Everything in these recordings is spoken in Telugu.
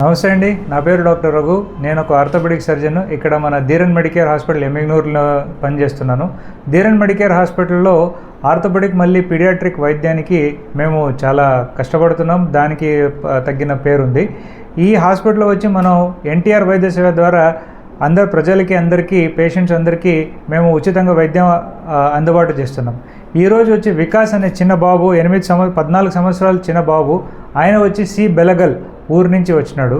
నమస్తే అండి, నా పేరు డాక్టర్ రఘు. నేను ఒక ఆర్థోపెడిక్ సర్జన్. ఇక్కడ మన ధీరన్ మెడికేర్ హాస్పిటల్ ఎమ్మిగ్నూరులో పనిచేస్తున్నాను. ధీరన్ మెడికేర్ హాస్పిటల్లో ఆర్థోపెడిక్ మళ్ళీ పీడియాట్రిక్ వైద్యానికి మేము చాలా కష్టపడుతున్నాం. దానికి తగ్గిన పేరుంది. ఈ హాస్పిటల్లో వచ్చి మనం ఎన్టీఆర్ వైద్య సేవ ద్వారా అందరికీ పేషెంట్స్ అందరికీ మేము ఉచితంగా వైద్యం అందుబాటు చేస్తున్నాం. ఈరోజు వచ్చి వికాస్ అనే చిన్న బాబు 14 సంవత్సరాల చిన్న బాబు, ఆయన వచ్చి సి బెలగల్ ఊరు నుంచి వచ్చినాడు.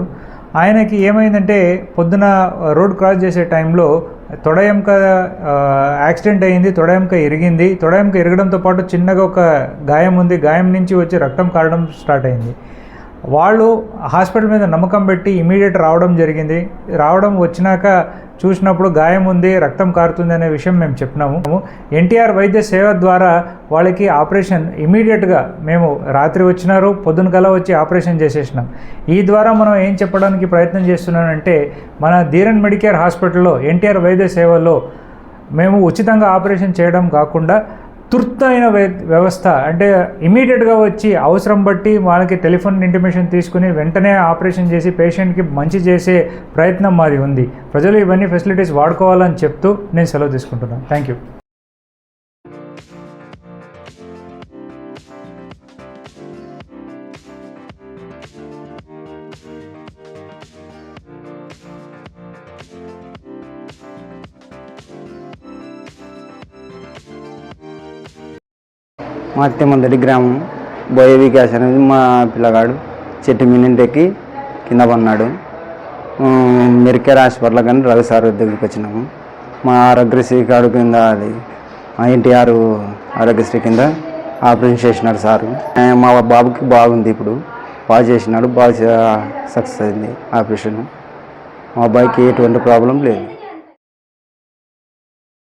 ఆయనకి ఏమైందంటే పొద్దున రోడ్ క్రాస్ చేసే టైంలో తొడయంక యాక్సిడెంట్ అయింది. తొడయంక ఇరిగింది. తొడయంక ఇరగడంతో పాటు చిన్నగా ఒక గాయం ఉంది. గాయం నుంచి వచ్చి రక్తం కారడం స్టార్ట్ అయింది. వాళ్ళు హాస్పిటల్ మీద నమ్మకం పెట్టి ఇమీడియట్ రావడం జరిగింది. వచ్చినాక చూసినప్పుడు గాయం ఉంది, రక్తం కారుతుంది అనే విషయం మేము చెప్పినాము. ఎన్టీఆర్ వైద్య సేవ ద్వారా వాళ్ళకి ఆపరేషన్ ఇమీడియట్గా మేము రాత్రి వచ్చినారు, పొద్దున కల్లా వచ్చి ఆపరేషన్ చేసేసినాం. ఈ ద్వారా మనం ఏం చెప్పడానికి ప్రయత్నం చేస్తున్నానంటే, మన ధీరన్ మెడికేర్ హాస్పిటల్లో ఎన్టీఆర్ వైద్య సేవలో మేము ఉచితంగా ఆపరేషన్ చేయడం కాకుండా తుర్తైన వ్యవస్థ, అంటే ఇమీడియట్గా వచ్చి అవసరం బట్టి వాళ్ళకి టెలిఫోన్ ఇంటిమేషన్ తీసుకుని వెంటనే ఆపరేషన్ చేసి పేషెంట్కి మంచి చేసే ప్రయత్నం మాది ఉంది. ప్రజలు ఇవన్నీ ఫెసిలిటీస్ వాడుకోవాలని చెప్తూ నేను సెలవు తీసుకుంటున్నాను. Thank you. మా తిమ్మందడి గ్రామం బోయ వికాస్ అనేది మా పిల్లగాడు చెట్టు మీనంటెక్కి కింద పన్నాడు. మెడికేర్ హాస్పిటల్ కానీ రవి సార్ దగ్గరికి వచ్చినాము. మా ఆరోగ్యశ్రీ కార్డు కింద అది ఎన్టీఆర్ ఆరోగ్యశ్రీ కింద ఆపరేషన్ చేసినాడు సారు. మా బాబుకి బాగుంది, ఇప్పుడు బాగా చేసినాడు, బాగా సక్సెస్ అయింది ఆపరేషన్. మా అబ్బాయికి ఎటువంటి ప్రాబ్లం లేదు.